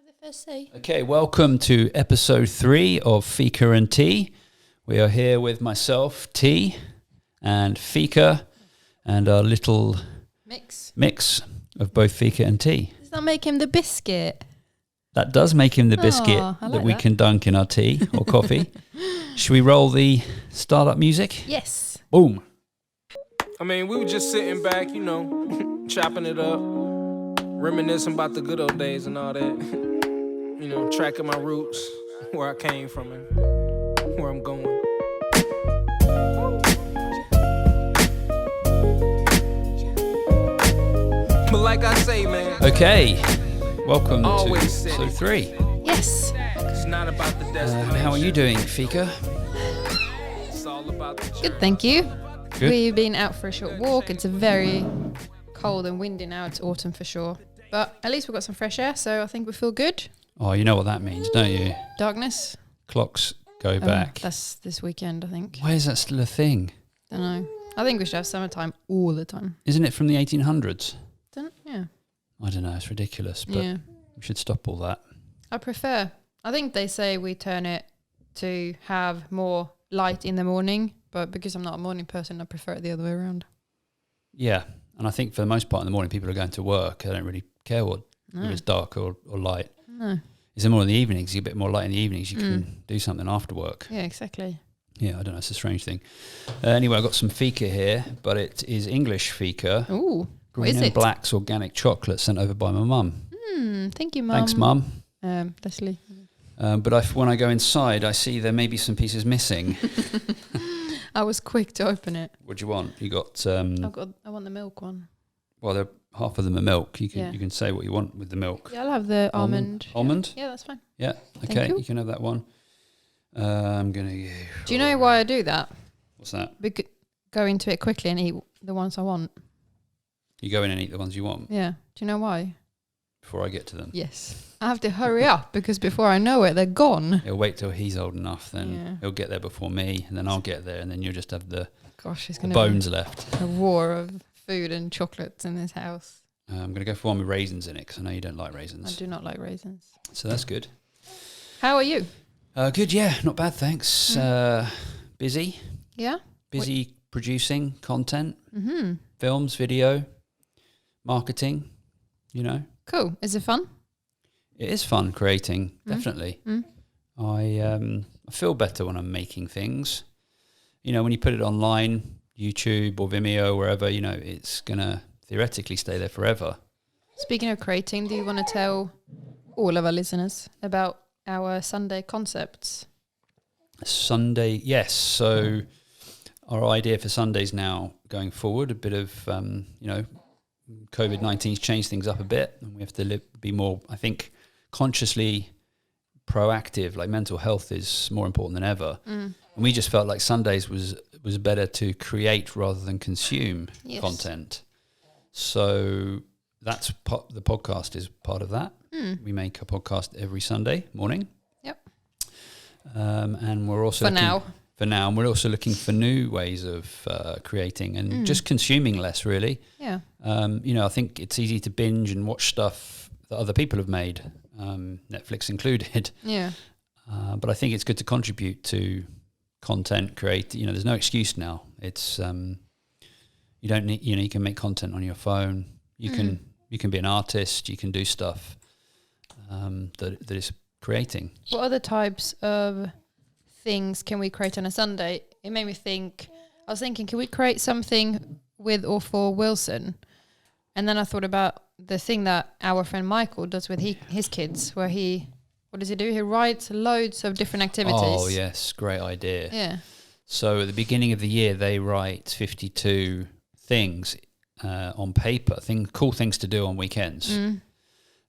have the first say. Okay, welcome to episode 3 of Fika and Tea. We are here with myself, Tea, and Fika, and our little mix of both Fika and Tea. Does that make him the biscuit? That does make him the biscuit like we can dunk in our tea or coffee. Should we roll the startup music? Yes. Boom. I mean, we were just sitting back, you know, chopping it up, reminiscing about the good old days and all that. You know, tracking my roots, where I came from and where I'm going. But like I say, man. Okay, welcome to episode 3. Yes. It's not about the destination. How are you doing, Fika? It's all about the journey. Good, thank you. Good. We've been out for a short walk. It's very cold and windy now. It's autumn for sure. But at least we've got some fresh air, so I think we feel good. Oh, you know what that means, don't you? Darkness. Clocks go back. That's this weekend, I think. Why is that still a thing? Don't know. I think we should have summertime all the time. Isn't it from the 1800s? Yeah. I don't know, it's ridiculous, but Yeah. we should stop all that. I think they say we turn it to have more light in the morning, but because I'm not a morning person, I prefer it the other way around. Yeah, and I think for the most part in the morning, people are going to work. They don't really care whether it's dark or light. No. Is it more in the evenings? You get a bit more light in the evenings, you can do something after work. Yeah, exactly. Yeah, I don't know, it's a strange thing. Anyway, I've got some Fika here, but it is English Fika. Ooh, what Green is and it? Black's organic chocolate sent over by my mum. Thank you, Mum. Thanks, Mum. Leslie. But when I go inside, I see there may be some pieces missing. I was quick to open it. What do you want? You got... I want the milk one. Well, half of them are milk. You Yeah. can say what you want with the milk. Yeah, I'll have the almond. Almond? Yeah, that's fine. Yeah, Thank okay, you. you can have that one. I'm going to... Do you know why I do that? What's that? Go into it quickly and eat the ones I want. You go in and eat the ones you want Yeah. Do you know why? before I get to them. Yes. I have to hurry up because before I know it, they're gone. He'll wait till he's old enough, then Yeah. he'll get there before me, and then I'll get there, and then you'll just have the Gosh, it's going bones to left. be a war of food and chocolates in this house. I'm going to go for one with raisins in it, because I know you don't like I raisins. do not like raisins. So that's good. How are you? Good, yeah, not bad, thanks. Busy Yeah? producing content, Mm-hmm. films, video, marketing, you know. Cool. Is it fun? It is fun creating, definitely. Mm. I feel better when I'm making things. You know, when you put it online, YouTube or Vimeo, wherever, you know, it's going to theoretically stay there forever. Speaking of creating, do you want to tell all of our listeners about our Sunday concepts? Sunday, yes. So our idea for Sundays now going forward, a bit of, you know, COVID-19's changed things up a bit, and we have to be more, I think, consciously proactive. Like mental health is more important than ever. And we just felt like Sundays was better to create rather than consume content. So that's the podcast is part of that. We make a podcast every Sunday morning. Yep. And we're also for now, and we're also looking for new ways of creating and just consuming less, really. Yeah. You know, I think it's easy to binge and watch stuff that other people have made, Netflix included. Yeah. But I think it's good to contribute to content, create. You know, there's no excuse now. It's you don't need. You know, you can make content on your phone. You can be an artist. You can do stuff that is creating. What other types of things can we create on a Sunday? It made me think, I was thinking, can we create something with or for Wilson? And then I thought about the thing that our friend Michael does with his kids, where what does he do? He writes loads of different activities. Oh, yes. Great idea. Yeah. So at the beginning of the year, they write 52 things on paper, cool things to do on weekends.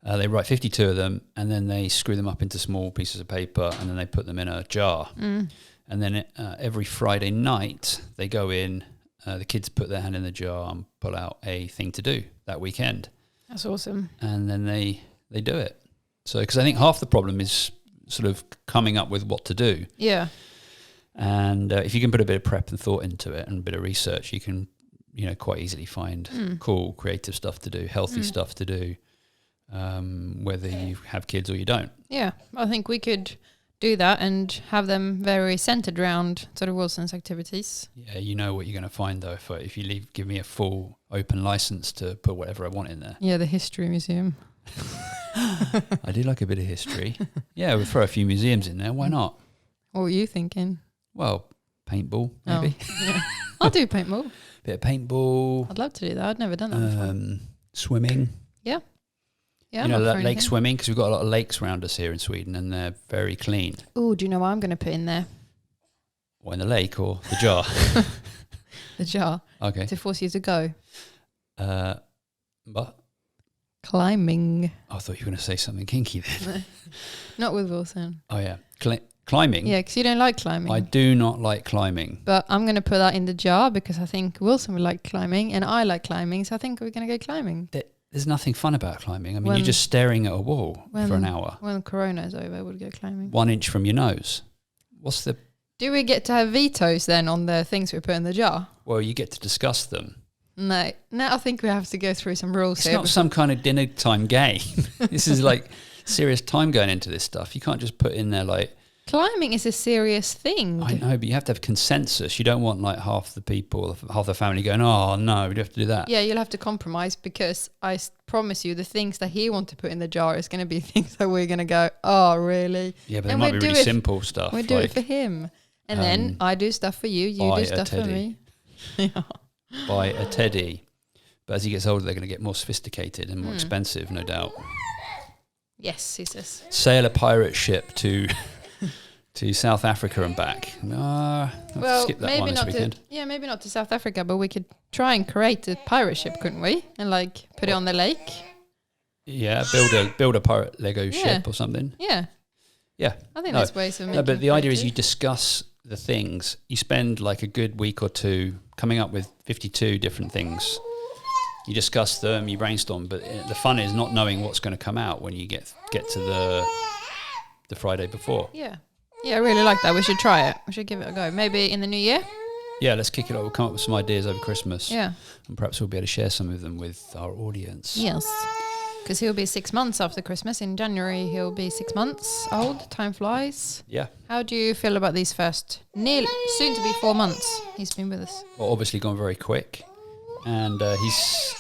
They write 52 of them, and then they screw them up into small pieces of paper, and then they put them in a jar. And then every Friday night, they go in, the kids put their hand in the jar and pull out a thing to do that weekend. That's awesome. And then they do it. So, because I think half the problem is sort of coming up with what to do. Yeah. And if you can put a bit of prep and thought into it and a bit of research, you can, you know, quite easily find cool, creative stuff to do, healthy stuff to do. whether you have kids or you don't. Yeah, I think we could do that and have them very centered around sort of Wilson's activities. Yeah, you know what you're going to find though if you give me a full open license to put whatever I want in there. Yeah, the history museum. I do like a bit of history. Yeah, we'll throw a few museums in there. Why not? What were you thinking? Well, paintball maybe. Oh, yeah. I'll do paintball. Bit of paintball. I'd love to do that. I'd never done that before. Swimming. Yeah. Yeah. You know, lake swimming, because we've got a lot of lakes around us here in Sweden and they're very clean. Oh, do you know what I'm going to put in there? What, in the lake or the jar? The jar. Okay. To force you to go. But Climbing. I thought you were going to say something kinky then. Not with Wilson. Oh, yeah. Climbing? Yeah, because you don't like climbing. I do not like climbing. But I'm going to put that in the jar because I think Wilson would like climbing and I like climbing. So I think we're going to go climbing. There's nothing fun about climbing. I mean, you're just staring at a wall for an hour. When Corona's over, we'll go climbing. 1 inch from your nose. What's the... Do we get to have vetoes then on the things we put in the jar? Well, you get to discuss them. No, I think we have to go through some rules It's here. not some kind of dinner time game. This is like serious time going into this stuff. You can't just put in there like... Climbing is a serious thing. I know, but you have to have consensus. You don't want like half the people, half the family going, oh no, we have to do that. Yeah, you'll have to compromise because I promise you the things that he wants to put in the jar is going to be things that we're going to go, oh really? Yeah, but it might be really simple stuff. We do it for him. And then I do stuff for you, you do stuff for me. Yeah. Buy a teddy. But as he gets older, they're going to get more sophisticated and more expensive, no doubt. Yes, he says. Sail a pirate ship to South Africa and back. Well, skip that maybe one this not weekend. maybe not to South Africa, but we could try and create a pirate ship, couldn't we? And like put it on the lake. Yeah, build a pirate Lego ship or something. Yeah. Yeah. I think there's ways of making No, but the idea is creative. you discuss the things. You spend like a good week or two coming up with 52 different things. You discuss them, you brainstorm, but the fun is not knowing what's going to come out when you get to the Friday before. Yeah. Yeah, I really like that. We should try it. We should give it a go. Maybe in the new year? Yeah, let's kick it off. We'll come up with some ideas over Christmas. Yeah. And perhaps we'll be able to share some of them with our audience. Yes. Because he'll be 6 months after Christmas. In January, he'll be 6 months old. Time flies. Yeah. How do you feel about these first soon to be 4 months he's been with us? Well, obviously gone very quick. And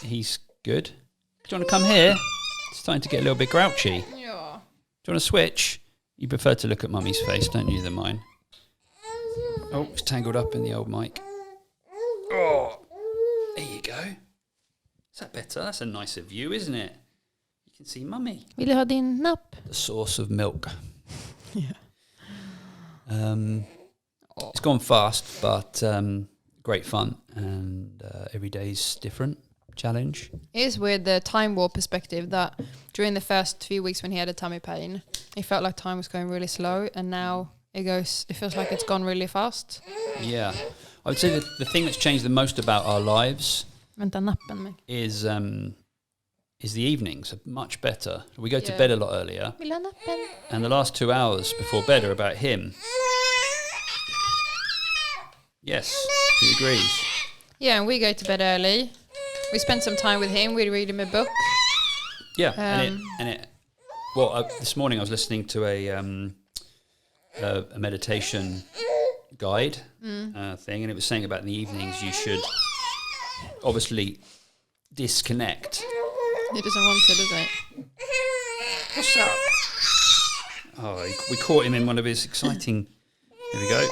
he's good. Do you want to come here? It's starting to get a little bit grouchy. Yeah. Do you want to switch? You prefer to look at Mummy's face, don't you, than mine? Oh, it's tangled up in the old mic. Oh, there you go. Is that better? That's a nicer view, isn't it? You can see Mummy. Vill du ha din napp? The source of milk. Yeah. It's gone fast, but great fun, and every day's different. Challenge. It is weird, the time war perspective, that during the first few weeks when he had a tummy pain, it felt like time was going really slow, and now it feels like it's gone really fast. Yeah. I would say that the thing that's changed the most about our lives Vänta, nappen mig. is the evenings are much better. We go to Yeah. bed a lot earlier, Vill du ha nappen? and the last 2 hours before bed are about him. Yes, he agrees. Yeah, and we go to bed early. We spend some time with him. We read him a book. Yeah, Well, this morning I was listening to a meditation guide thing, and it was saying about in the evenings you should obviously disconnect. He doesn't want to, does he? What's that? Oh, we caught him in one of his exciting... Here we go.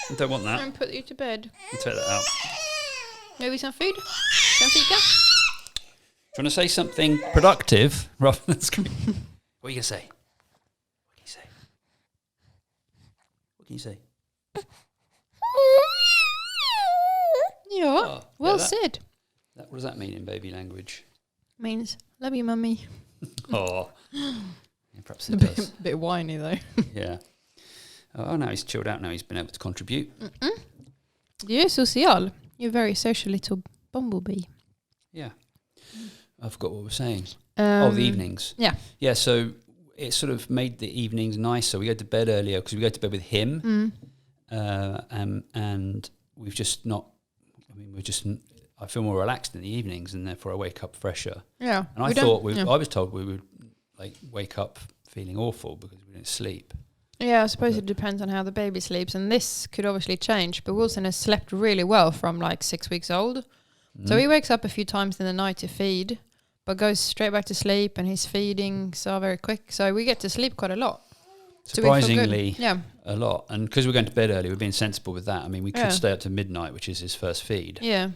I don't want that. And put you to bed. I'll take that out. Maybe some food? Some fika? Do you want to say something productive rather than... What are you going to say? What can you say? What can you say? Yeah. Well said. What does that mean in baby language? Means, love you, mummy. Oh. Yeah, perhaps A it bit, does. bit whiny, though. Yeah. Oh, now he's chilled out. Now he's been able to contribute. You're social. You're a very social little bumblebee. Yeah. I forgot what we were saying. The evenings. Yeah. Yeah, so it sort of made the evenings nicer. We go to bed earlier because we go to bed with him. And we've just not... I mean, I feel more relaxed in the evenings, and therefore I wake up fresher. Yeah. And I thought I was told we would like wake up feeling awful because we didn't sleep. Yeah, I suppose it depends on how the baby sleeps, and this could obviously change. But Wilson has slept really well from like 6 weeks old, so he wakes up a few times in the night to feed, but goes straight back to sleep, and his feedings are very quick, so we get to sleep quite a lot. Surprisingly, a lot. And because we're going to bed early, we're being sensible with that. I mean, we could stay up to midnight, which is his first feed. Yeah.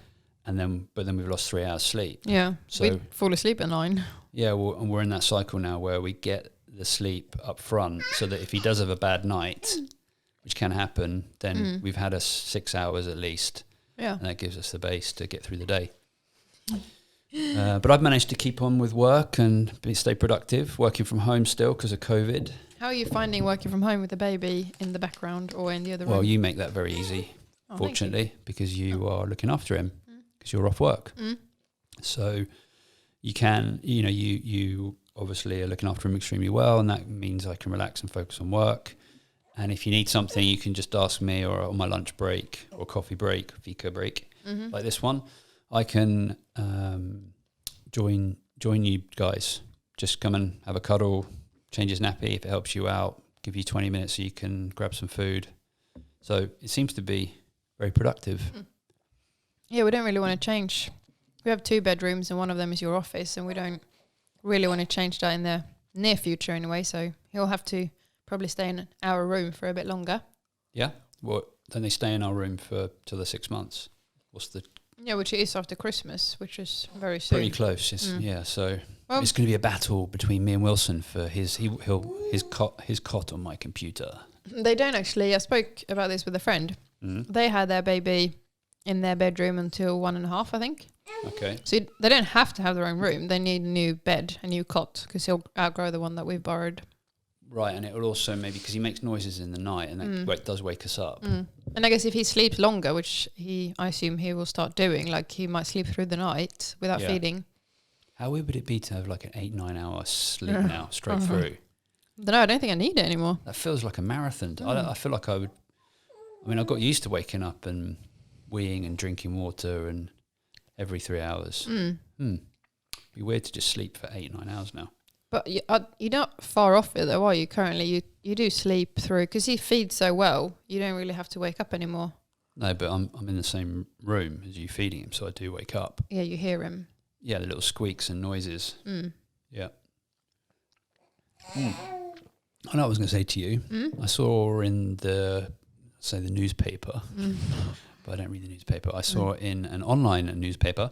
But then we've lost 3 hours sleep. Yeah. So we'd fall asleep at 9. Yeah, well, and we're in that cycle now where we get the sleep up front, so that if he does have a bad night, which can happen, then we've had us 6 hours at least. Yeah. And that gives us the base to get through the day. But I've managed to keep on with work and stay productive, working from home still because of COVID. How are you finding working from home with the baby in the background or in the other room? Well, you make that very easy, fortunately, because you are looking after him because you're off work. So you can, you obviously are looking after him extremely well, and that means I can relax and focus on work. And if you need something, you can just ask me, or on my lunch break or coffee break, fika break, like this one. I can join you guys. Just come and have a cuddle, change his nappy if it helps you out, give you 20 minutes so you can grab some food. So it seems to be very productive. Yeah, we don't really want to change. We have 2 bedrooms and one of them is your office, and we don't really want to change that in the near future anyway, so he'll have to probably stay in our room for a bit longer. Yeah. Well, then they stay in our room till the 6 months. Yeah, which it is after Christmas, which is very soon. Pretty close, yeah. So it's going to be a battle between me and Wilson for his cot on my computer. They don't actually. I spoke about this with a friend. They had their baby in their bedroom until 1.5, I think. Okay. So they don't have to have their own room. They need a new bed, a new cot, because he'll outgrow the one that we've borrowed. Right, and it will also maybe because he makes noises in the night, and that does wake us up. And I guess if he sleeps longer, which I assume he will start doing, like he might sleep through the night without feeding. How weird would it be to have like an 8-9 hour sleep now straight through? I don't think I need it anymore. That feels like a marathon. I feel like I would. I mean, I got used to waking up and weeing and drinking water and every 3 hours. Be weird to just sleep for 8-9 hours now. But you're not far off it though, are you? Currently, you do sleep through, because he feeds so well. You don't really have to wake up anymore. No, but I'm in the same room as you feeding him, so I do wake up. Yeah, you hear him. Yeah, the little squeaks and noises. Yeah. I know what I was going to say to you. I saw in the newspaper, but I don't read the newspaper. I saw in an online newspaper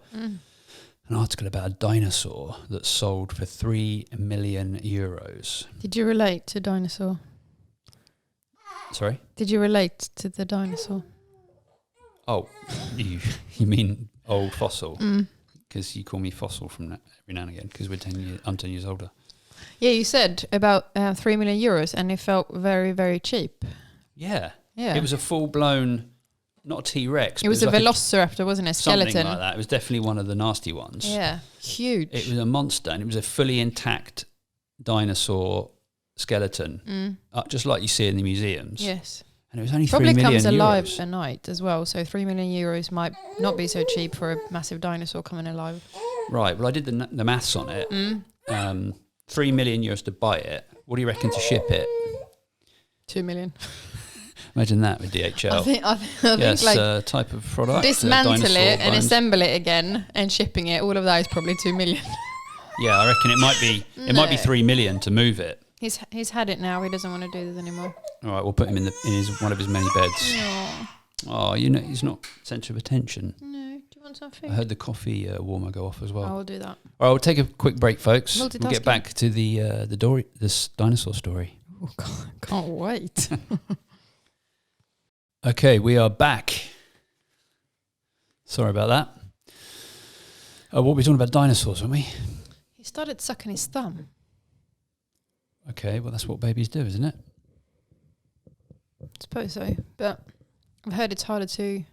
an article about a dinosaur that sold for 3 million euros. Did you relate to Dinosaur? Sorry? Did you relate to the dinosaur? Oh, you mean old fossil? Because you call me fossil from that every now and again, because I'm 10 years older. Yeah, you said about 3 million euros, and it felt very, very cheap. Yeah. It was a full-blown, not a T-Rex. It was a like velociraptor, wasn't it? A skeleton. Something like that. It was definitely one of the nasty ones. Yeah, huge. It was a monster, and it was a fully intact dinosaur skeleton, just like you see in the museums. Yes. And it was only probably 3 million comes alive euros. at night as well, so 3 million euros might not be so cheap for a massive dinosaur coming alive. Right, well I did the maths on it. 3 million euros to buy it. What do you reckon to ship it? 2 million. Imagine that with DHL. I think like type of product. Dismantle it and assemble it again and shipping it, all of that is probably 2 million. Yeah, I reckon it might be 3 million to move it. He's had it now. He doesn't want to do this anymore. All right, we'll put him in one of his many beds. Aww. Oh, he's not centre of attention. No, do you want something? I heard the coffee warmer go off as well. I will do that. All right, we'll take a quick break, folks. We'll get back to this dinosaur story. Oh God, can't wait. Okay, we are back. Sorry about that. What were we talking about? Dinosaurs, weren't we? He started sucking his thumb. Okay, well that's what babies do, isn't it? I suppose so, but I've heard it's harder to,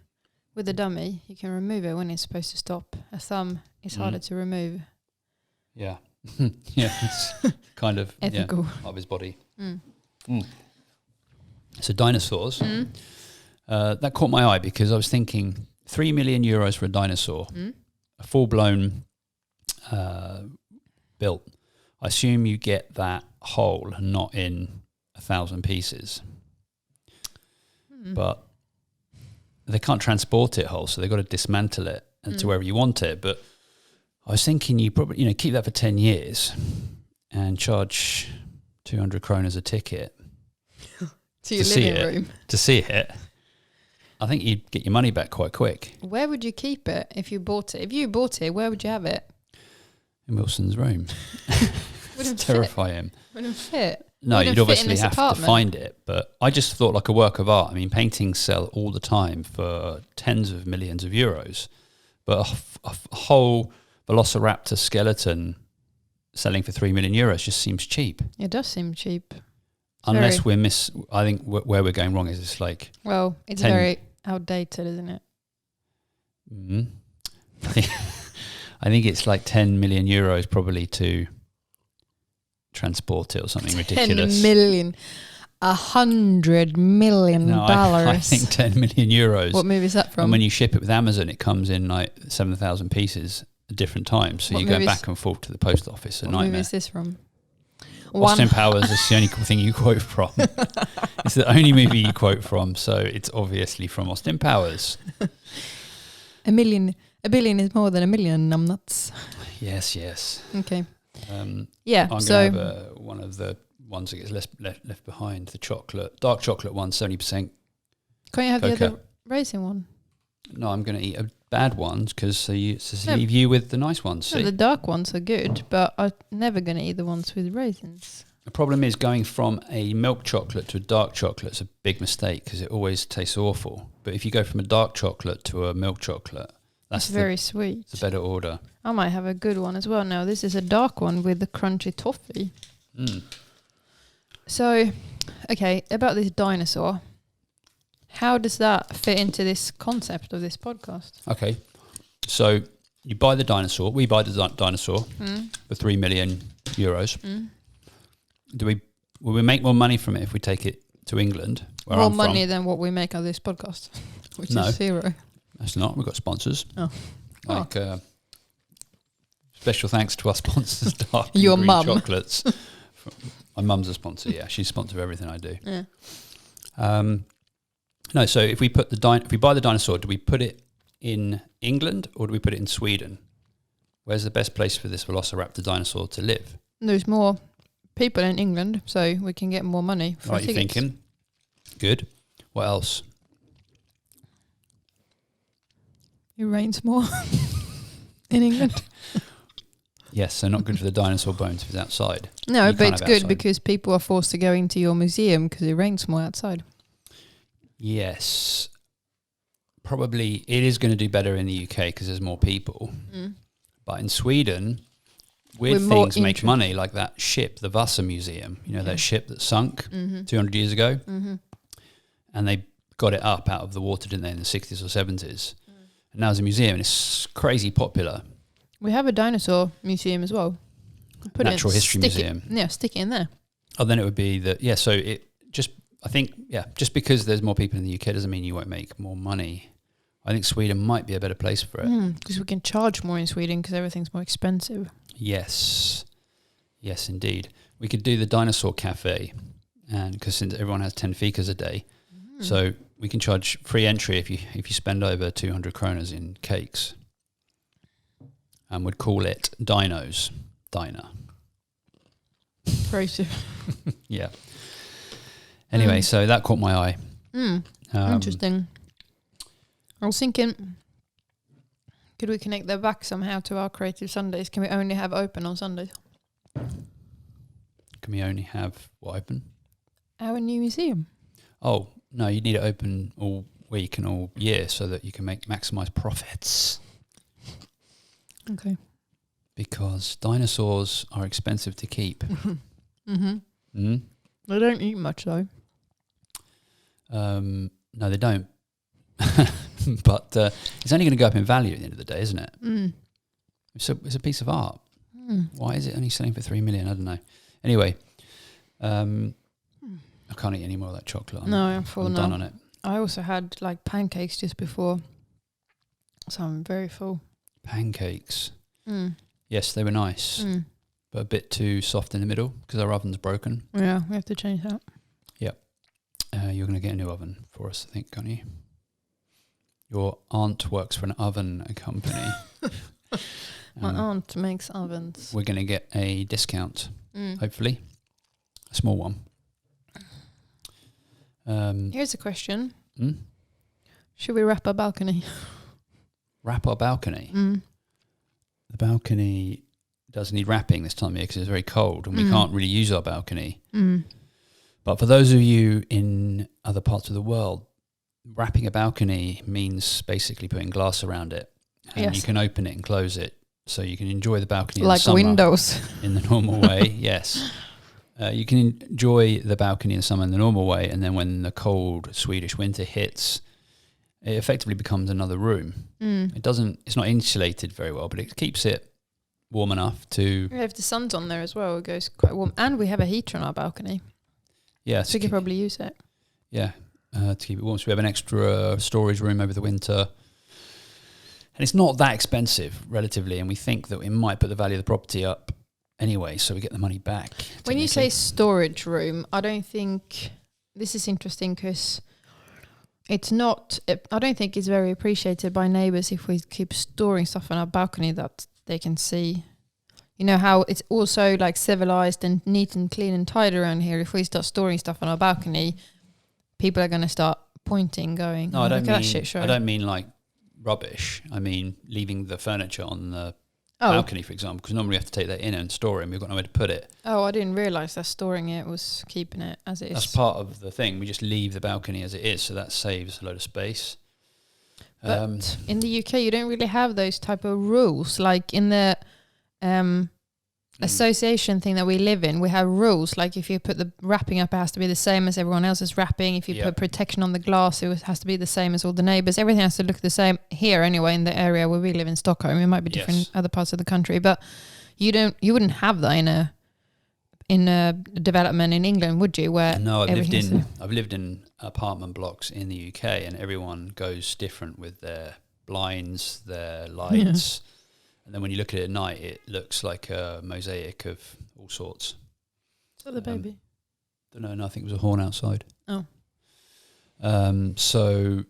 with a dummy, you can remove it when it's supposed to stop. A thumb is harder to remove. Yeah. Yeah, it's kind of ethical of his body. So dinosaurs, that caught my eye because I was thinking €3 million for a dinosaur, a full-blown built. I assume you get that whole, not in 1,000 pieces. But they can't transport it whole, so they've got to dismantle it to wherever you want it. But I was thinking you probably, keep that for 10 years and charge 200 kronas a ticket to your living room. To see it. I think you'd get your money back quite quick. Where would you keep it if you bought it? If you bought it, where would you have it? In Wilson's room. Wouldn't terrify him. Wouldn't fit. No, Wouldn't you'd fit obviously in this have apartment. to find it. But I just thought like a work of art. I mean, paintings sell all the time for tens of millions of euros. But a whole Velociraptor skeleton selling for €3 million just seems cheap. It does seem cheap. Unless I think where we're going wrong is it's like... Well, it's very outdated, isn't it? I think it's like €10 million probably to transport it or something ridiculous. 10 million. $100 million. No, I think €10 million. What movie is that from? And when you ship it with Amazon, it comes in like 7,000 pieces at different times. So you go back and forth to the post office. What movie is this from? Austin Powers is the only thing you quote from. It's the only movie you quote from, so it's obviously from Austin Powers. A billion is more than a million, I'm nuts. Yes. Okay. I'm yeah, going to have one of the ones that gets left behind, the dark chocolate one, 70%. Can't you have coca. the other racing one? No, I'm going to eat a bad ones because leave you with the nice ones. No, the dark ones are good, but I'm never going to eat the ones with raisins. The problem is going from a milk chocolate to a dark chocolate is a big mistake because it always tastes awful. But if you go from a dark chocolate to a milk chocolate, that's very sweet. It's a better order. I might have a good one as well now. This is a dark one with the crunchy toffee. So, okay, about this dinosaur. How does that fit into this concept of this podcast? Okay, so you buy the dinosaur. We buy the dinosaur for €3 million. Will we make more money from it if we take it to England? Where more I'm money from? than what we make on this podcast, which is 0. That's not. We've got sponsors. Oh. Like special thanks to our sponsors, Dark and Your Green mum. Chocolates. My mum's a sponsor. Yeah, she's a sponsor of everything I do. Yeah. No, so if we buy the dinosaur, do we put it in England or do we put it in Sweden? Where's the best place for this Velociraptor dinosaur to live? There's more people in England, so we can get more money for Right, you're tickets. thinking. Good. What else? It rains more in England. Yes, so not good for the dinosaur bones if it's outside. No, You but can't it's have good outside. because people are forced to go into your museum because it rains more outside. Yes. Probably it is going to do better in the UK because there's more people. But in Sweden, weird We're more things make money, like that ship, the Vasa Museum. You know, that ship that sunk 200 years ago? And they got it up out of the water, didn't they, in the 60s or 70s? And now it's a museum and it's crazy popular. We have a dinosaur museum as well. Put Natural History Museum. Stick it in there. Oh, then it would be that, yeah, so it just, I think, yeah, just because there's more people in the UK doesn't mean you won't make more money. I think Sweden might be a better place for it. Because we can charge more in Sweden because everything's more expensive. Yes. Yes, indeed. We could do the dinosaur cafe, and because everyone has 10 fikas a day, so we can charge free entry if you spend over 200 kronas in cakes, and would call it Dino's Diner. Crazy. Yeah. Anyway, so that caught my eye. Interesting. I was thinking, could we connect that back somehow to our Creative Sundays? Can we only have open on Sundays? Can we only have what open? Our new museum. Oh, no, you need it open all week and all year so that you can maximise profits. Okay. Because dinosaurs are expensive to keep. They don't eat much though. No, they don't. But it's only going to go up in value at the end of the day, isn't it? It's a piece of art. Why is it only selling for 3 million? I don't know. Anyway, I can't eat any more of that chocolate. I'm full I'm now. done on it. I also had like pancakes just before So I'm very full. Pancakes. Mm. Yes, they were nice, but a bit too soft in the middle because our oven's broken. Yeah, we have to change that. You're going to get a new oven for us, I think, aren't you? Your aunt works for an oven company. My aunt makes ovens. We're going to get a discount, hopefully. A small one. Here's a question. Should we wrap our balcony? Wrap our balcony? The balcony does need wrapping this time of year because it's very cold and we can't really use our balcony. But for those of you in other parts of the world, wrapping a balcony means basically putting glass around it. And you can open it and close it so you can enjoy the balcony like in the summer. windows. In the normal way, yes. You can enjoy the balcony in the summer in the normal way, and then when the cold Swedish winter hits, it effectively becomes another room. It's not insulated very well, but it keeps it warm enough to... If the sun's on there as well, it goes quite warm. And we have a heater on our balcony. Yeah, so we could probably use it. Yeah, to keep it warm. So we have an extra storage room over the winter. And it's not that expensive, relatively, and we think that it might put the value of the property up anyway, so we get the money back. When you say storage room, I don't think... This is interesting because it's not... I don't think it's very appreciated by neighbours if we keep storing stuff on our balcony that they can see. You know how it's also like civilized and neat and clean and tidy around here. If we start storing stuff on our balcony, people are going to start pointing, going, no, I don't mean like rubbish. I mean leaving the furniture on the balcony, for example, because normally we have to take that in and store it and we've got nowhere to put it. Oh, I didn't realise that storing it was keeping it as it is. That's part of the thing. We just leave the balcony as it is, so that saves a load of space. But in the UK, you don't really have those type of rules. Like in the association thing that we live in, we have rules. Like if you put the wrapping up, it has to be the same as everyone else's wrapping. If you put protection on the glass, it has to be the same as all the neighbours. Everything has to look the same here anyway in the area where we live in Stockholm. It might be different in other parts of the country, but you wouldn't have that in a development in England, would you? Where no, I've lived in apartment blocks in the UK, and everyone goes different with their blinds, their lights. And then when you look at it at night, it looks like a mosaic of all sorts. Is that the baby? No, I think it was a horn outside. Oh. So,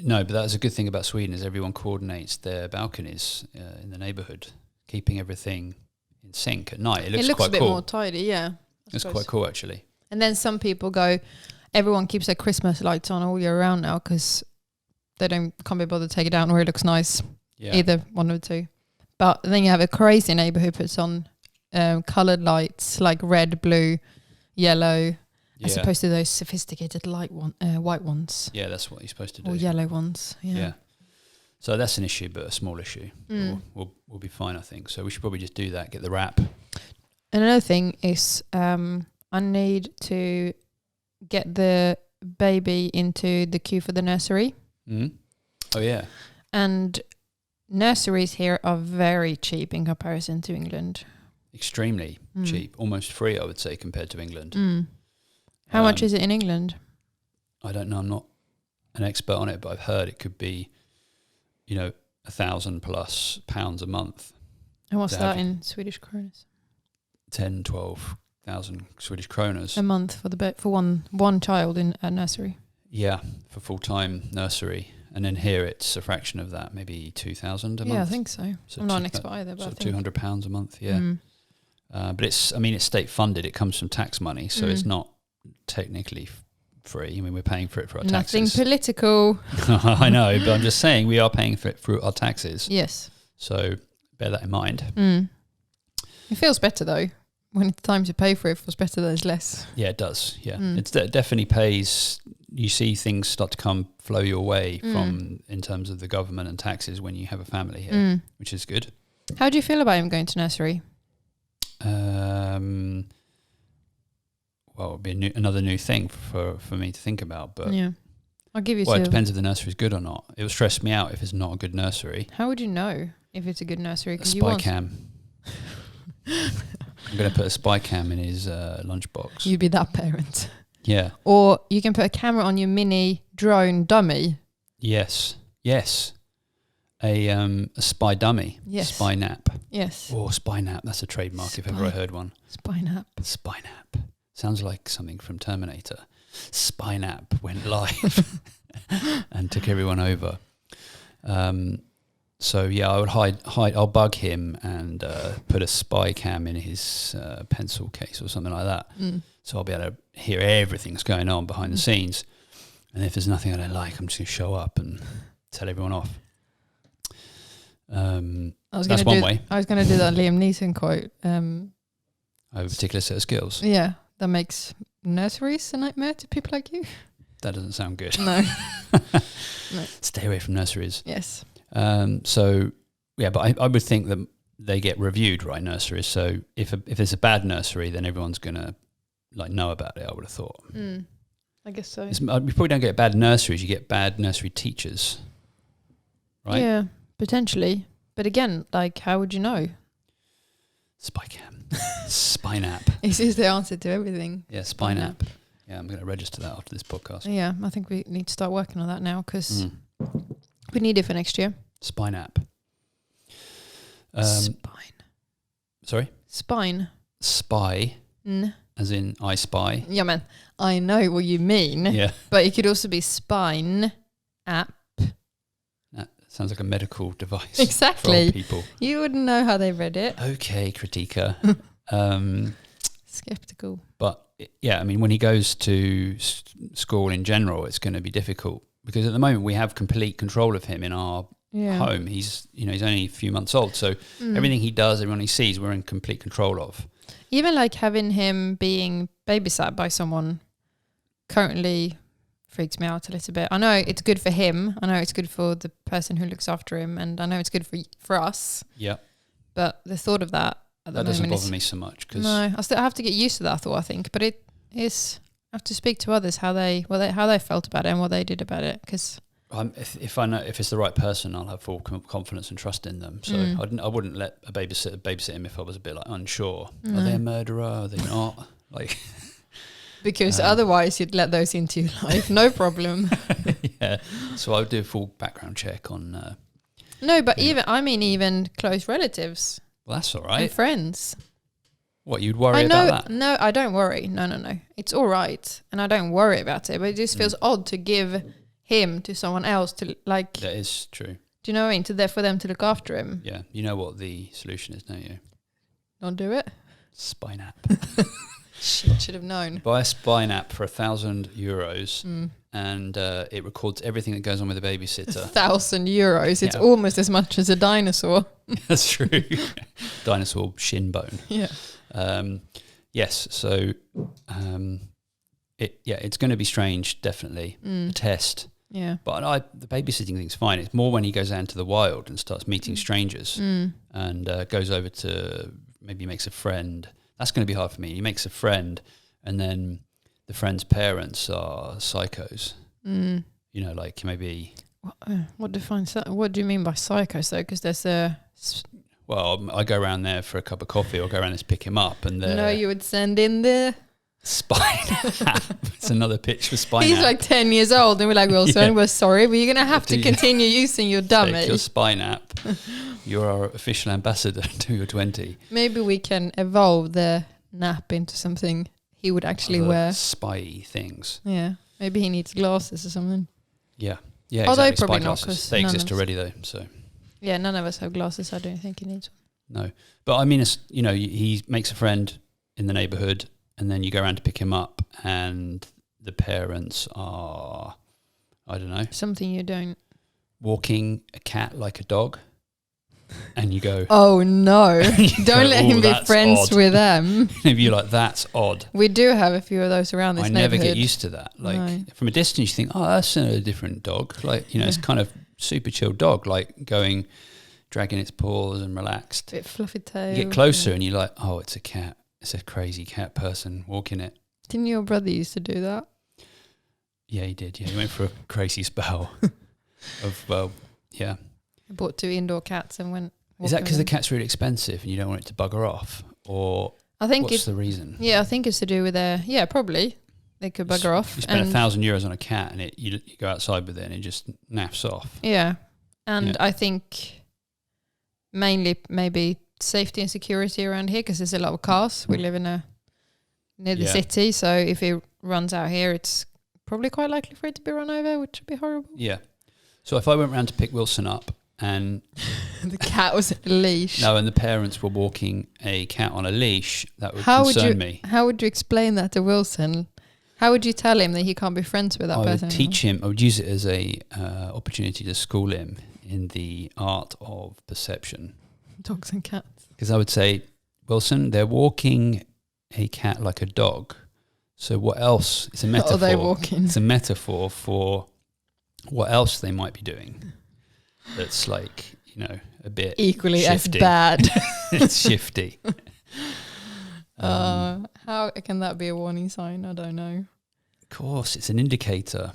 no, but that's a good thing about Sweden is everyone coordinates their balconies in the neighbourhood, keeping everything in sync at night. It looks quite cool. A bit more tidy, yeah. It's quite cool, actually. And then some people go, everyone keeps their Christmas lights on all year round now because they can't be bothered to take it down or it looks nice. Yeah. Either one or two. But then you have a crazy neighbour who puts on coloured lights like red, blue, yellow, as opposed to those sophisticated white ones. Yeah, that's what you're supposed to do. Or yellow ones. Yeah. So that's an issue, but a small issue. We'll be fine, I think. So we should probably just do that, get the wrap. And another thing is I need to get the baby into the queue for the nursery. Oh, yeah. And nurseries here are very cheap in comparison to England. Extremely cheap. Almost free, I would say, compared to England. How much is it in England? I don't know. I'm not an expert on it, but I've heard it could be, £1,000+ a month. And what's that in Swedish kronas? 12,000 Swedish kronas. A month for one child in a nursery? Yeah, for full-time nursery. And then here it's a fraction of that, maybe 2,000 a month. Yeah, I think so. I'm not an expert either, but so £200 a month, yeah. But it's state funded. It comes from tax money, so it's not technically free. I mean, we're paying for it for our taxes. Nothing political. I know, but I'm just saying we are paying for it through our taxes. Yes. So bear that in mind. It feels better though. When it's time to pay for it, it feels better that it's less. Yeah, it does. Yeah, it definitely pays. You see things start to flow your way from in terms of the government and taxes when you have a family here, which is good. How do you feel about him going to nursery? Well, it'd be another new thing for me to think about. But yeah, I'll give you. Well, it depends if the nursery is good or not. It would stress me out if it's not a good nursery. How would you know if it's a good nursery? A spy cam. I'm going to put a spy cam in his lunchbox. You'd be that parent. Yeah. Or you can put a camera on your mini drone dummy. Yes. a spy dummy. Yes. SpyNap. Yes. Or SpyNap. That's a trademark if ever I heard one. SpyNap. SpyNap. Sounds like something from Terminator. SpyNap went live and took everyone over. So yeah, I would hide. I'll bug him and put a spy cam in his pencil case or something like that. So I'll be able to hear everything that's going on behind the scenes. And if there's nothing I don't like, I'm just going to show up and tell everyone off. That's one way. I was going to do that Liam Neeson quote. I have a particular set of skills. Yeah, that makes nurseries a nightmare to people like you. That doesn't sound good. No. Stay away from nurseries. Yes. So yeah, but I would think that they get reviewed, right? Nurseries. So if it's a bad nursery, then everyone's gonna know about it. I would have thought. I guess so. You probably don't get bad nurseries. You get bad nursery teachers, right? Yeah, potentially. But again, how would you know? SpyCam, SpyNap. This is the answer to everything. Yeah, SpyNap. Yeah, I'm going to register that after this podcast. Yeah, I think we need to start working on that now because we need it for next year. SpyNap. Spine. Sorry? Spine. Spy. As in I spy. Yeah, man. I know what you mean. Yeah. But it could also be spine app. That sounds like a medical device. Exactly. For old people. You wouldn't know how they read it. Okay, critica. Skeptical. But yeah, I mean, when he goes to school in general, it's going to be difficult because at the moment we have complete control of him in our home. He's only a few months old, so everything he does, everyone he sees, we're in complete control of. Even having him being babysat by someone currently freaks me out a little bit. I know it's good for him. I know it's good for the person who looks after him, and I know it's good for us. Yeah. But the thought of that at the that doesn't moment bother me so much. Cause no, I still have to get used to that thought, I think. But it is, I have to speak to others how they felt about it and what they did about it. Because if I know if it's the right person, I'll have full confidence and trust in them. So I wouldn't let a babysit him if I was a bit unsure. No. Are they a murderer? Are they not? Because otherwise you'd let those into your life, no problem. Yeah. So I would do a full background check on. No, but even close relatives. Well, that's all right. And friends. What, you'd worry about that? No, I don't worry. No. It's all right. And I don't worry about it. But it just feels odd to give him to someone else to That is true. Do you know what I mean? For them to look after him. Yeah. You know what the solution is, don't you? Don't do it. SpyNap. Shit, should have known. Buy a SpyNap for €1,000 and it records everything that goes on with the babysitter. €1,000. It's almost as much as a dinosaur. That's true. Dinosaur shin bone. Yeah. Yes. So, it's going to be strange, definitely. A test. Yeah. But the babysitting thing's fine. It's more when he goes out into the wild and starts meeting strangers and goes over to maybe makes a friend. That's going to be hard for me. He makes a friend and then the friend's parents are psychos. Maybe... What do you mean by psychos though? Because there's a... Well, I go around there for a cup of coffee or go around to pick him up and they're... No, you would send in the... SpyNap. It's another pitch for SpyNap. He's 10 years old and we're like, Wilson, we're sorry, but you're going to have to continue using your dummy. Take your SpyNap. You're our official ambassador until you're 20. Maybe we can evolve the nap into something he would actually wear. Spy things. Yeah. Maybe he needs glasses or something. Yeah. Yeah, although exactly. probably Spy not, glasses. They exist already though, so... Yeah, none of us have glasses. I don't think he needs one. No. But I mean, he makes a friend in the neighbourhood and then you go around to pick him up and the parents are, I don't know. Something you don't. Walking a cat like a dog. And you go... Oh, no. Don't let him be friends with them. Maybe you're like, that's odd. We do have a few of those around this neighborhood. I never get used to that. From a distance, you think, oh, that's a different dog. It's kind of super chill dog, dragging its paws and relaxed. Bit fluffy tail. You get closer and you're like, oh, it's a cat. It's a crazy cat person walking it. Didn't your brother used to do that? Yeah, he did. Yeah, he went for a crazy spell yeah. I bought 2 indoor cats and went... Is that because the cat's really expensive and you don't want it to bugger off? Or what's the reason? Yeah, I think it's to do with their... Yeah, probably. They could bugger off. You spend €1,000 on a cat and you go outside with it and it just naffs off. Yeah. And I think mainly maybe safety and security around here because there's a lot of cars. We live near the city, so if it runs out here, it's probably quite likely for it to be run over, which would be horrible. Yeah. So if I went round to pick Wilson up and the cat was on a leash. No, and the parents were walking a cat on a leash, that would concern me. How would you explain that to Wilson? How would you tell him that he can't be friends with that person? I would teach him. I would use it as a opportunity to school him in the art of perception. Dogs and cats. Because I would say, Wilson, they're walking a cat like a dog. So what else? It's a metaphor. What are they walking? It's a metaphor for what else they might be doing. That's like, a bit equally shifty. as bad. It's shifty. How can that be a warning sign? I don't know. Of course, it's an indicator.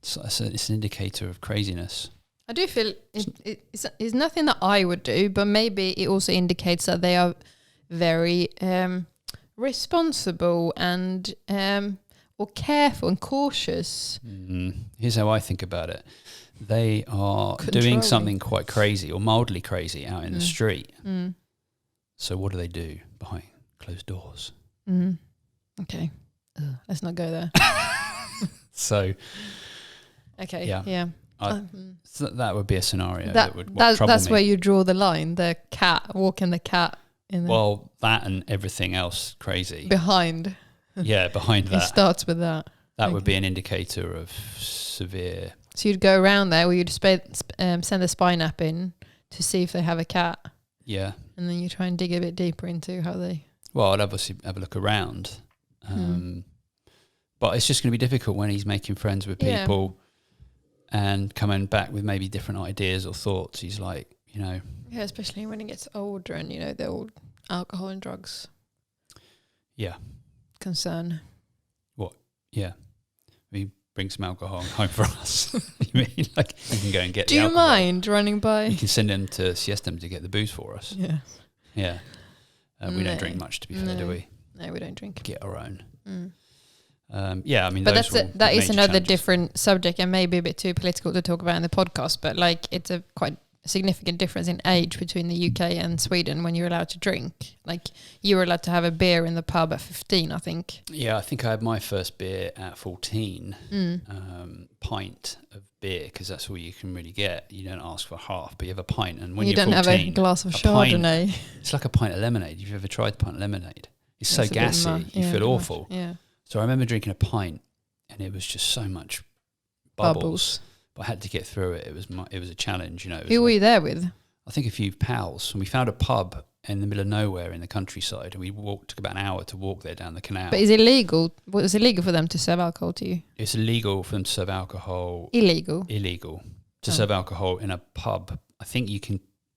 It's an indicator of craziness. I do feel it's nothing that I would do, but maybe it also indicates that they are very responsible and or careful and cautious. Here's how I think about it. They are doing something quite crazy or mildly crazy out in the street. So what do they do behind closed doors? Okay. Let's not go there. So okay, yeah. So that would be a scenario that would trouble me. That's where you draw the line. The cat, walking the cat in the... Well, that and everything else crazy. Behind. Yeah, behind that. It starts with that. That would be an indicator of severe... So you'd go around there where you'd send a SpyNap in to see if they have a cat. Yeah. And then you try and dig a bit deeper into how they... Well, I'd obviously have a look around. But it's just going to be difficult when he's making friends with people and coming back with maybe different ideas or thoughts. He's like, Yeah, especially when he gets older and, the old alcohol and drugs. Yeah. Concern. What? Yeah. We bring some alcohol home for us. You mean like you can go and get Do you mind running by? You can send him to Siestem to get the booze for us. Yeah. Yeah. We don't drink much, to be fair, do we? No, we don't drink. Get our own. But that is another different subject and maybe a bit too political to talk about in the podcast, but like it's a quite significant difference in age between the UK and Sweden when you're allowed to drink. Like you were allowed to have a beer in the pub at 15, I think. Yeah, I think I had my first beer at 14, pint of beer, because that's all you can really get. You don't ask for half, but you have a pint. And when you you're 14, don't have a glass of Chardonnay. Pint, it's like a pint of lemonade. You've ever tried a pint of lemonade? It's so gassy. You feel awful. Yeah. So I remember drinking a pint, and it was just so much bubbles. But I had to get through it. It was a challenge, Who were you there with? I think a few pals. And we found a pub in the middle of nowhere in the countryside, and we took about an hour to walk there down the canal. But is it legal? Was it illegal for them to serve alcohol to you? It's illegal for them to serve alcohol. Illegal to serve alcohol in a pub. I think you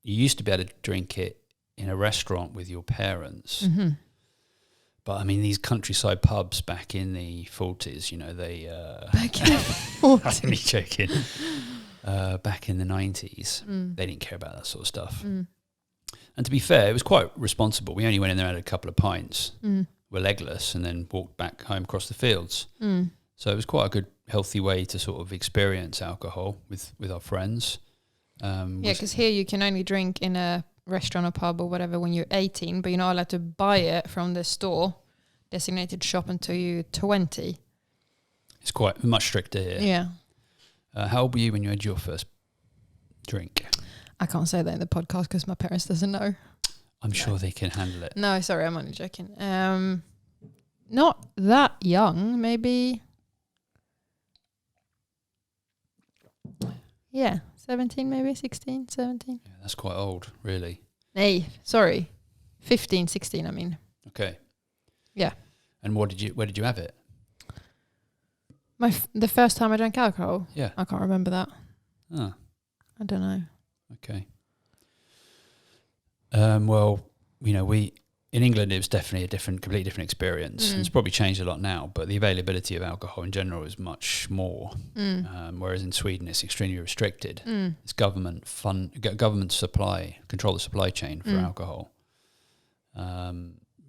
used to be able to drink it in a restaurant with your parents. But I mean, these countryside pubs back in the 40s, they... back in the 40s? I'm only joking. Back in the 90s, they didn't care about that sort of stuff. And to be fair, it was quite responsible. We only went in there and had a couple of pints, were legless, and then walked back home across the fields. So it was quite a good, healthy way to sort of experience alcohol with our friends. Because here you can only drink in a restaurant or pub or whatever when you're 18, but you're not allowed to buy it from the store designated shop until you're 20. It's quite much stricter here. Yeah. How old were you when you had your first drink? I can't say that in the podcast because my parents doesn't know. I'm sure they can handle it. No, sorry, I'm only joking. Not that young, maybe. Yeah, 17 maybe, 16, 17. Yeah, that's quite old, really. Hey, sorry. 15, 16, I mean. Okay. Yeah. And where did you have it? The first time I drank alcohol? Yeah. I can't remember that. Ah. I don't know. Okay. Well, in England it was definitely a completely different experience. It's probably changed a lot now, but the availability of alcohol in general is much more. Whereas in Sweden it's extremely restricted. It's government control the supply chain for alcohol,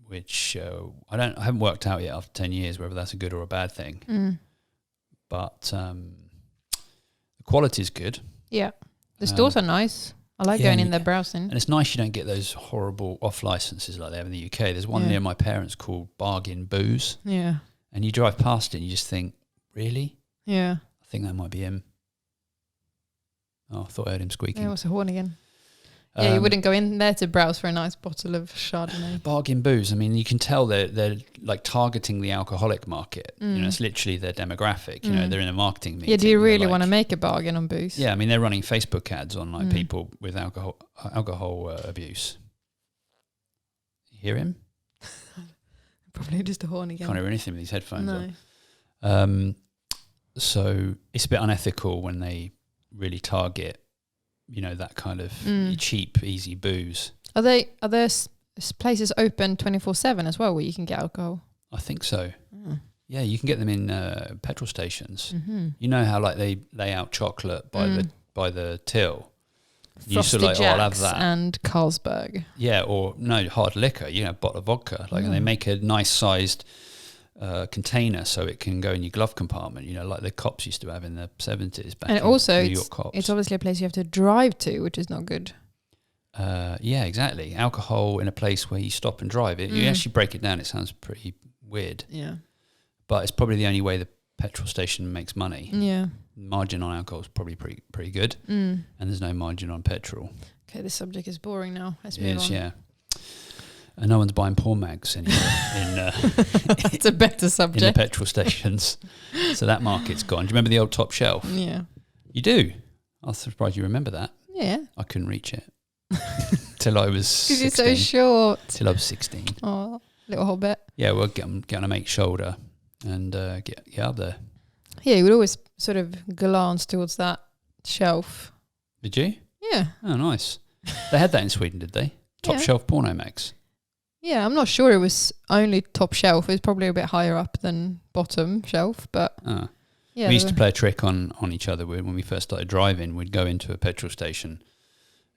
which I haven't worked out yet after 10 years whether that's a good or a bad thing. But the quality is good. Yeah. The stores are nice. I like going in there browsing. And it's nice you don't get those horrible off licenses like they have in the UK. There's one near my parents called Bargain Booze. Yeah. And you drive past it and you just think, really? Yeah. I think that might be him. Oh, I thought I heard him squeaking. Yeah, what's a horn again? Yeah, you wouldn't go in there to browse for a nice bottle of Chardonnay. Bargain Booze. I mean, you can tell they're like targeting the alcoholic market. You know, it's literally their demographic. You know, they're in a marketing meeting. Yeah, do you really want to make a bargain on booze? Yeah, I mean, they're running Facebook ads on like people with alcohol abuse. You hear him? Probably just a horn again. Can't hear anything with these headphones No. on. So it's a bit unethical when they really target, you know, that kind of cheap, easy booze. Are there places open 24/7 as well where you can get alcohol? I think so. Yeah, you can get them in petrol stations. Mm-hmm. You know how like they lay out chocolate by the till. You Frosty sort of like, Jacks I'll have that. and Carlsberg. Yeah, or no, hard liquor. You know, a bottle of vodka. Like, and they make a nice sized container so it can go in your glove compartment. You know, like the cops used to have in the 70s. Back And in also, New York cops. it's obviously a place you have to drive to, which is not good. Yeah, exactly. Alcohol in a place where you stop and drive. You actually break it down, it sounds pretty weird. Yeah. But it's probably the only way the petrol station makes money. Yeah. Margin on alcohol is probably pretty good. And there's no margin on petrol. Okay, this subject is boring now. Let's It move is, on. yeah. And no one's buying porn mags anymore It's a better in the subject. petrol stations. So that market's gone. Do you remember the old top shelf? Yeah. You do? I was surprised you remember that. Yeah. I couldn't reach it. Till I was 16. Because you're so short. Till I was 16. Oh, little hobbit. Yeah, we'll get on a mate's shoulder and get up there. Yeah, you would always sort of glance towards that shelf. Did you? Yeah. Oh, nice. They had that in Sweden, did they? Top Yeah. shelf porno mags. Yeah, I'm not sure it was only top shelf. It was probably a bit higher up than bottom shelf, but Ah. yeah. We used to play a trick on each other when we first started driving. We'd go into a petrol station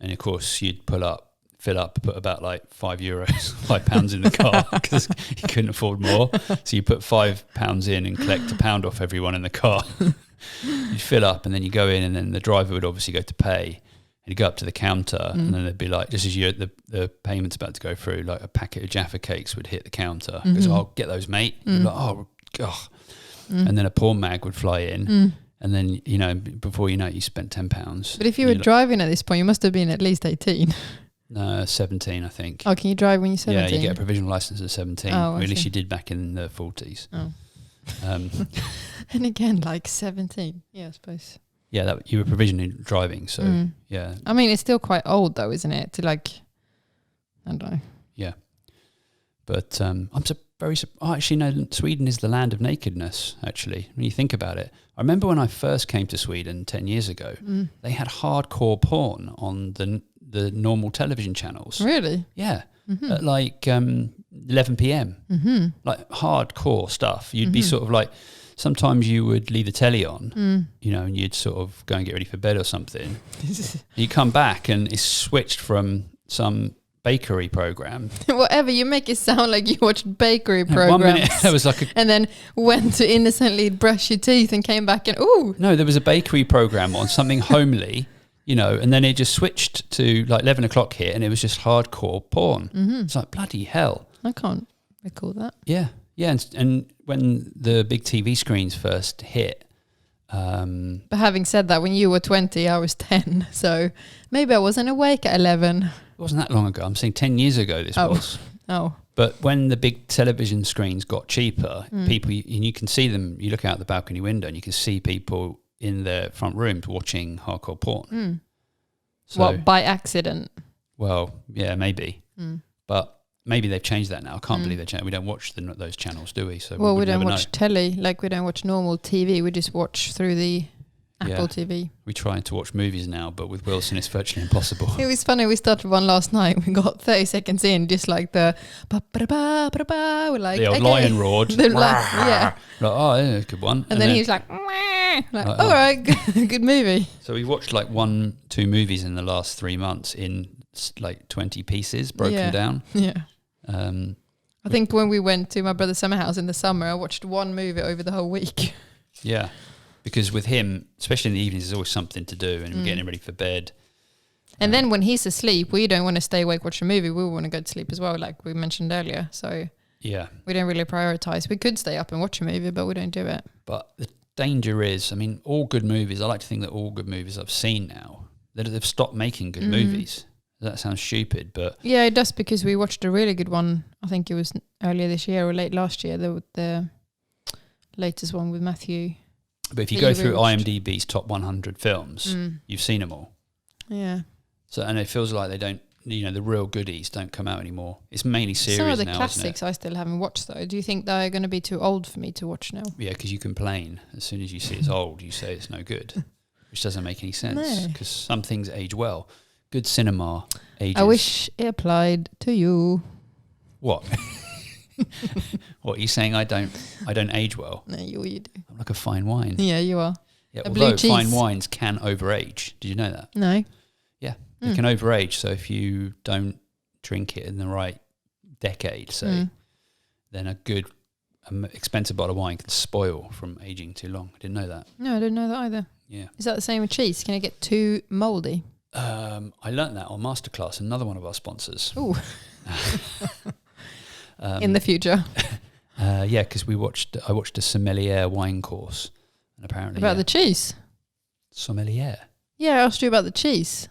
and, of course, you'd fill up, put about like €5, £5 in the car because you couldn't afford more. So you put £5 in and collect £1 off everyone in the car. You'd fill up and then you go in and then the driver would obviously go to pay. And you go up to the counter and then it'd be like, just as the payment's about to go through, like a packet of Jaffa cakes would hit the counter. Because I'll get those, mate. You'd be like, oh, God. And then a porn mag would fly in. And then, you know, before you know it, you spent £10. But if you were driving at this point, you must have been at least 18. No, 17, I think. Oh, can you drive when you're 17? Yeah, you get a provisional license at 17. Oh, or at I least see. you did back in the 40s. Oh. Um, And again, like 17. Yeah, I suppose. yeah, you were provisionally driving. So, yeah. I mean, it's still quite old though, isn't it? To like, I don't know. Yeah. But actually, no, Sweden is the land of nakedness, actually, when you think about it. I remember when I first came to Sweden 10 years ago, they had hardcore porn on the normal television channels. Really? Yeah. At like 11 p.m. Like hardcore stuff. You'd be sort of like, sometimes you would leave the telly on, you know, and you'd sort of go and get ready for bed or something. You come back and it's switched from some bakery program. Whatever, you make it sound like you watched bakery programs. 1 minute there was like and then went to innocently brush your teeth and came back and, ooh. No, there was a bakery program on, something homely, you know, and then it just switched to like 11 o'clock here and it was just hardcore porn. It's like, bloody hell. I can't recall that. Yeah. Yeah. And when the big TV screens first hit, But having said that, when you were 20, I was 10. So maybe I wasn't awake at 11. it wasn't that long ago. I'm saying 10 years ago this was. Oh. But when the big television screens got cheaper, people, and you can see them, you look out the balcony window and you can see people in their front rooms watching hardcore porn. So, What, by accident? well, yeah, maybe. But maybe they've changed that now. I can't believe they changed. We don't watch those channels, do we? So Well, we would don't never watch know. telly. Like, we don't watch normal TV. We just watch through the Apple TV. We try to watch movies now, but with Wilson, it's virtually impossible. It was funny. We started one last night. We got 30 seconds in, just like the ba-ba-da-ba, we're like, The old okay. lion roared. The yeah. Like, oh, yeah, a good one. And then he was like, like oh. all right, good movie. So we watched like 1-2 movies in the last 3 months in like 20 pieces broken down. Yeah. I think when we went to my brother's summer house in the summer, I watched one movie over the whole week. Yeah. because with him, especially in the evenings, there's always something to do, and we're getting him ready for bed. And then when he's asleep, we don't want to stay awake watch a movie. We want to go to sleep as well, like we mentioned earlier. So Yeah. we don't really prioritize. We could stay up and watch a movie, but we don't do it. But the danger is, I mean, all good movies, I like to think that all good movies I've seen now, they've stopped making good movies. That sounds stupid, but... Yeah, it does, because we watched a really good one. I think it was earlier this year or late last year, the latest one with Matthew. But if you go through IMDb's top 100 films, you've seen them all. Yeah. So, and it feels like they don't, the real goodies don't come out anymore. It's mainly series now, some of the isn't classics it? I still haven't watched, though. Do you think they're going to be too old for me to watch now? Yeah, because you complain. As soon as you see it's old, you say it's no good, which doesn't make any sense, because some things age well. Good cinema ages. I wish it applied to you. What? What, are you saying I don't age well? No, you do. I'm like a fine wine. Yeah, you are. Yeah, A blue although cheese. fine wines can overage. Did you know that? No. Yeah, they can overage. So if you don't drink it in the right decade, say, then a good expensive bottle of wine can spoil from aging too long. I didn't know that. No, I didn't know that either. Yeah. Is that the same with cheese? Can it get too mouldy? I learnt that on Masterclass, another one of our sponsors. Ooh. In the future. Yeah, because I watched a sommelier wine course, and apparently About the cheese? sommelier. Yeah, I asked you about the cheese.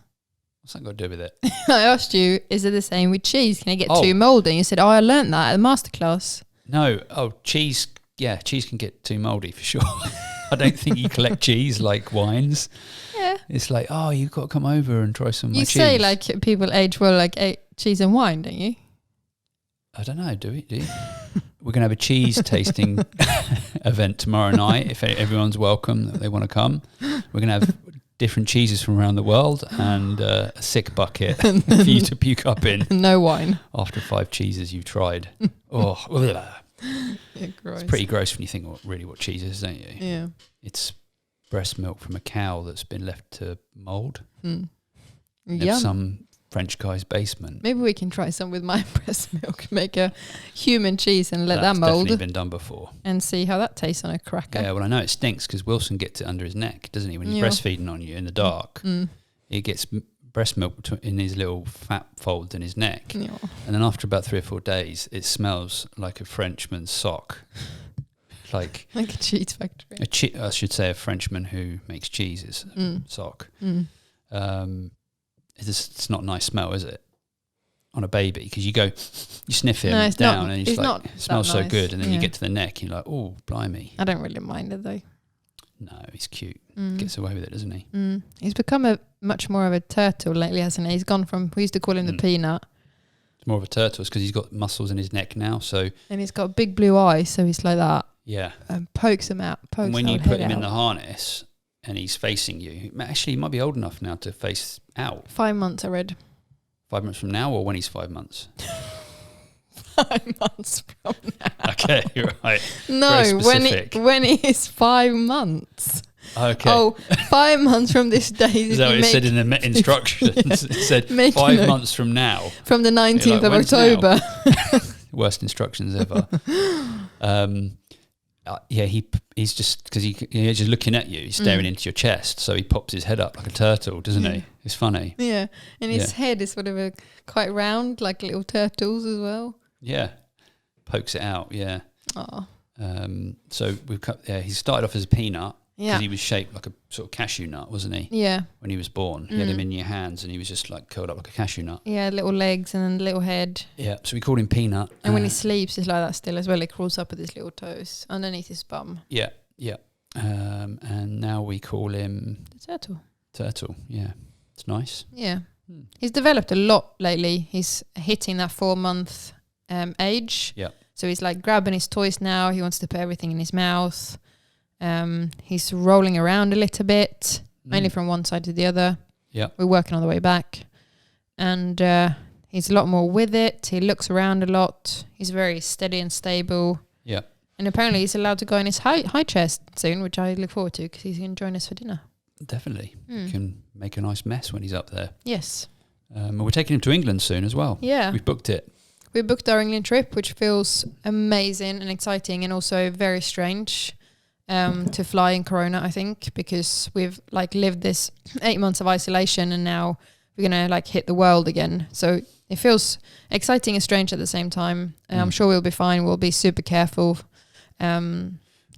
What's that got to do with it? I asked you, is it the same with cheese? Can it get Oh. too mouldy? And you said, I learnt that at the masterclass. No. Oh, cheese. Yeah, cheese can get too mouldy for sure. I don't think you collect cheese like wines. Yeah. It's like, oh, you've got to come over and try some of my You cheese. say like people age well like cheese and wine, don't you? I don't know, do you? We're going to have a cheese tasting event tomorrow night. If everyone's welcome, that they want to come. We're going to have different cheeses from around the world and a sick bucket for you to puke up in No wine. after 5 cheeses you've tried. Oh, Yeah, gross. it's pretty gross when you think really what cheese is, don't you? Yeah. It's breast milk from a cow that's been left to mould in Yeah. some French guy's basement. Maybe we can try some with my breast milk. Make a human cheese and let That's that mould definitely been done before. and see how that tastes on a cracker. Yeah, well, I know it stinks because Wilson gets it under his neck, doesn't he? When he's breastfeeding on you in the dark, he gets breast milk in his little fat folds in his neck. Yeah. And then after about 3 or 4 days, it smells like a Frenchman's sock. Like Like a cheese factory. I should say a Frenchman who makes cheeses sock. It's not a nice smell, is it? On a baby, because you sniff him No, it's down not- and it's it's like, not it smells that so nice. good. And then you Yeah. get to the neck, you're like, oh, blimey. I don't really mind it though. No, he's cute. Gets away with it, doesn't he? He's become much more of a turtle lately, hasn't he? He's gone from, we used to call him the peanut, It's more of a turtle because he's got muscles in his neck now. So, and he's got big blue eyes, so he's like that. yeah. And pokes him out. And when you put him in the harness and he's facing you, actually, he might be old enough now to face out. 5 months, I read. 5 months from now or when he's 5 months? 5 months from now. Okay, right. No, Very specific. when he is 5 months. Okay. Oh, 5 months from this day. Is that what it said in the instructions? It said Make 5 note. months from now. From the 19th of "When's now?" October. Worst instructions ever. Yeah, he's just, because he's just looking at you, he's staring into your chest, so he pops his head up like a turtle, doesn't he? It's funny. Yeah, and his head is sort of quite round, like little turtles as well. Yeah, pokes it out. Yeah. Oh, So he started off as a peanut because yeah, he was shaped like a sort of cashew nut, wasn't he? yeah, When he was born, you had him in your hands, and he was just like curled up like a cashew nut. yeah. Little legs and then little head. Yeah, so we called him Peanut. And when he sleeps, it's like that still as well. It crawls up with his little toes underneath his bum. Yeah. And now we call him The turtle. Turtle. Yeah, it's nice. Yeah, he's developed a lot lately. He's hitting that 4 month age. Yeah. So he's like grabbing his toys now. He wants to put everything in his mouth. He's rolling around a little bit, mainly from one side to the other. Yeah. We're working on the way back. And he's a lot more with it. He looks around a lot. He's very steady and stable. Yeah. And apparently he's allowed to go in his high chest soon, which I look forward to because he's going to join us for dinner. Definitely. Can make a nice mess when he's up there. Yes. And we're taking him to England soon as well. Yeah. We've booked it. We booked our England trip, which feels amazing and exciting and also very strange. to fly in Corona, I think, because we've like lived this 8 months of isolation and now we're going to like hit the world again. So it feels exciting and strange at the same time. I'm sure we'll be fine. We'll be super careful,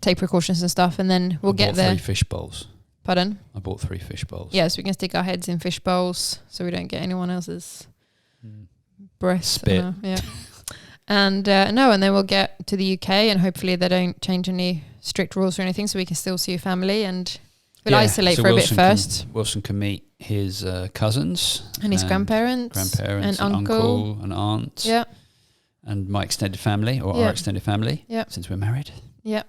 take precautions and stuff, and then we'll get there. 3 fish bowls. Pardon? I bought 3 fish bowls. Yeah, so we can stick our heads in fish bowls so we don't get anyone else's breath. Spit. Yeah. And and then we'll get to the UK and hopefully they don't change any strict rules or anything so we can still see your family and we'll isolate so for Wilson a bit first. Wilson can meet his cousins. And his grandparents. And uncle and aunt. Yeah. And my extended family or our extended family. Yeah. Since we're married. Yeah.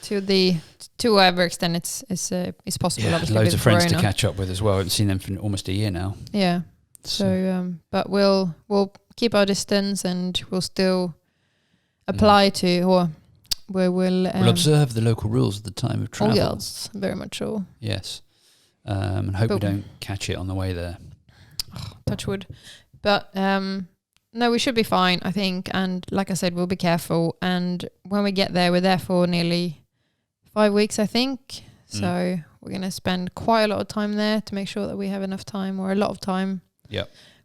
To whatever extent it's possible. Yeah, obviously, loads of friends Corona. to catch up with as well. I haven't seen them for almost a year now. Yeah. So but we'll keep our distance and we'll still apply to, or we will... we'll observe the local rules at the time of travel. Oh, yes, very much so. Yes. And hope we don't catch it on the way there. Oh, touch wood. But no, we should be fine, I think. And like I said, we'll be careful. And when we get there, we're there for nearly 5 weeks, I think. So we're going to spend quite a lot of time there to make sure that we have enough time, or a lot of time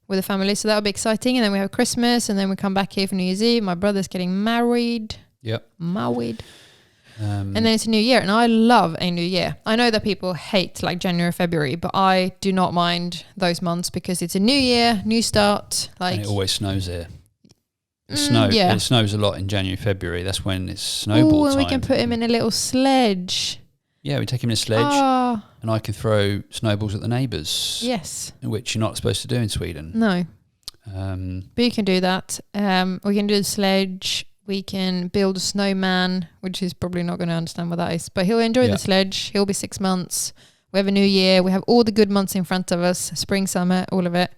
with the family. So that'll be exciting. And then we have Christmas, and then we come back here for New Year's Eve. My brother's getting married. Yep. Married. And then it's a new year, and I love a new year. I know that people hate like January, February, but I do not mind those months because it's a new year, new start. Like, and it always snows here. It snows a lot in January, February. That's when it's snowball time. And we can put him in a little sledge. Yeah, we take him in a sledge, and I can throw snowballs at the neighbours. Yes. Which you're not supposed to do in Sweden. No. But you can do that. We can do the sledge. We can build a snowman, which he's probably not going to understand what that is. But he'll enjoy the sledge. He'll be 6 months. We have a new year. We have all the good months in front of us. Spring, summer, all of it.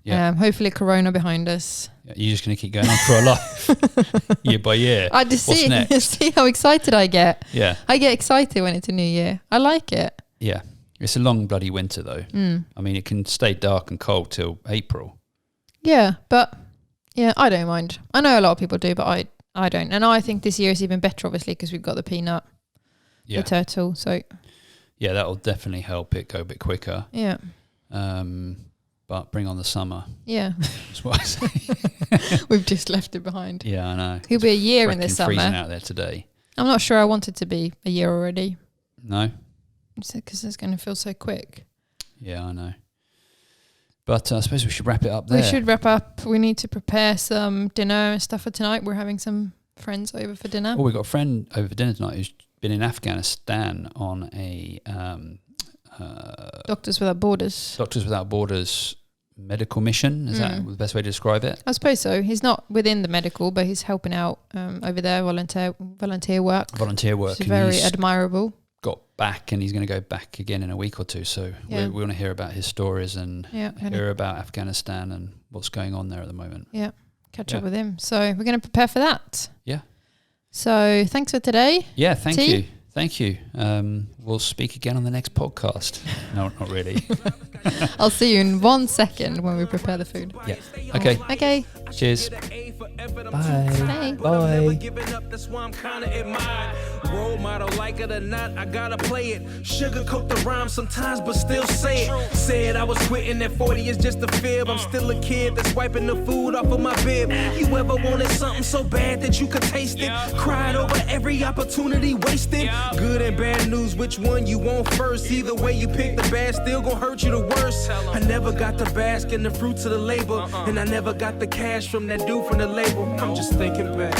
Yeah. Hopefully Corona behind us. Yeah, you're just going to keep going on for our life, year by year. I just see how excited I get. Yeah. I get excited when it's a new year. I like it. Yeah. It's a long bloody winter, though. I mean, it can stay dark and cold till April. Yeah, but... yeah, I don't mind. I know a lot of people do, but I don't. And I think this year is even better, obviously, because we've got the peanut, the turtle. So yeah, that'll definitely help it go a bit quicker. Yeah. But bring on the summer. Yeah. That's what I say. We've just left it behind. Yeah, I know. He'll be a year in the summer. Freezing out there today. I'm not sure I want it to be a year already. No? Because it's going to feel so quick. Yeah, I know. But I suppose we should wrap it up there. We should wrap up. We need to prepare some dinner and stuff for tonight. We're having some friends over for dinner. Well, we've got a friend over for dinner tonight who's been in Afghanistan on a... Doctors Without Borders. Doctors Without Borders medical mission. Is that the best way to describe it? I suppose so. He's not within the medical, but he's helping out over there, volunteer work. Volunteer work. Which is very admirable. Got back and he's going to go back again in a week or two. So we want to hear about his stories and hear about Afghanistan and what's going on there at the moment. Yeah, catch up with him. So we're going to prepare for that. Yeah. So thanks for today. Yeah, thank you. Thank you. We'll speak again on the next podcast. No, not really. I'll see you in 1 second when we prepare the food. Yeah. Okay. Okay. Cheers. Bye. Bye. Role model, like it or not, I gotta play it. Sugarcoat the rhyme sometimes, but still say it. Said I was quitting at 40 is just a fib. I'm still a kid that's wiping the food off of my bib. You ever wanted something so bad that you could taste it? Cried over every opportunity wasted. Good and bad news, which one you want first? Either way you pick, the bad still gon' hurt you the worst. I never got to bask in the fruits of the labor, and I never got the cash from that dude from the label. I'm just thinking back.